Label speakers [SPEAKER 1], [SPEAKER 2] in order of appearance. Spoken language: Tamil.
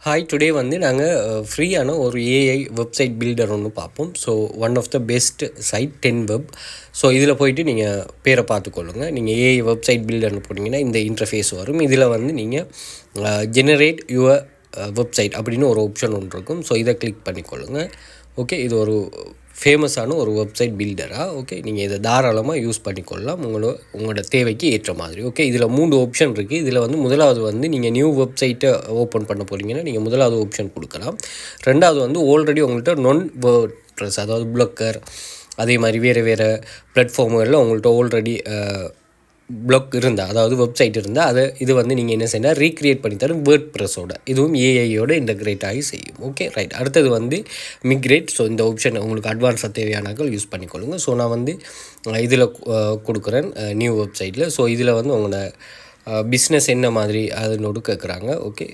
[SPEAKER 1] ஹாய் டுடே வந்து நாங்கள் ஃப்ரீயான ஒரு ஏஐ வெப்சைட் பில்டர் ஒன்று பார்ப்போம். So one of the best site 10 web. So இதில் போயிட்டு நீங்கள் பேரை பார்த்துக்கொள்ளுங்க. நீங்கள் ஏஐ வெப்சைட் பில்டர்னு போட்டிங்கன்னா இந்த இன்டர்ஃபேஸ் வரும். இதில் வந்து நீங்கள் ஜெனரேட் யுவர் வெப்சைட் அப்படின்னு ஒரு ஆப்ஷன் ஒன்று இருக்கும். ஸோ இதை கிளிக் பண்ணிக்கொள்ளுங்கள். ஓகே, இது ஒரு ஃபேமஸான ஒரு வெப்சைட் பில்டராக. ஓகே, நீங்கள் இதை தாராளமாக யூஸ் பண்ணிக்கொள்ளலாம் உங்களோட தேவைக்கு ஏற்ற மாதிரி. ஓகே, இதில் 3 ஆப்ஷன் இருக்குது. இதில் வந்து முதலாவது வந்து நீங்கள் நியூ வெப்சைட்டை ஓப்பன் பண்ண போகிறீங்கன்னா நீங்கள் முதலாவது ஆப்ஷன் கொடுக்கலாம். ரெண்டாவது வந்து ஆல்ரெடி உங்கள்கிட்ட வேர்ட்ப்ரெஸ், அதாவது ப்ளக்கர், அதே மாதிரி வேறு பிளாட்ஃபார்முகளில் உங்கள்கிட்ட ஆல்ரெடி ப்ளாக் இருந்தால், அதாவது வெப்சைட் இருந்தால் இது வந்து நீங்கள் என்ன செய்யணும், ரீக்ரியேட் பண்ணி தரும் வேர்ட்ப்ரெஸ்ஸோட. இதுவும் ஏஐயோட இன்டகிரேட் ஆகி செய்யும். Okay right. அடுத்தது வந்து மிக்ரேட். ஸோ இந்த ஆப்ஷன் உங்களுக்கு அட்வான்ஸாக தேவையானாக்கள் யூஸ் பண்ணிக்கொள்ளுங்க. ஸோ நான் வந்து இதில் கொடுக்குறேன் நியூ வெப்சைட்டில். ஸோ இதில் வந்து உங்களோட பிஸ்னஸ் என்ன மாதிரி அதனோடு கேட்குறாங்க. ஓகே,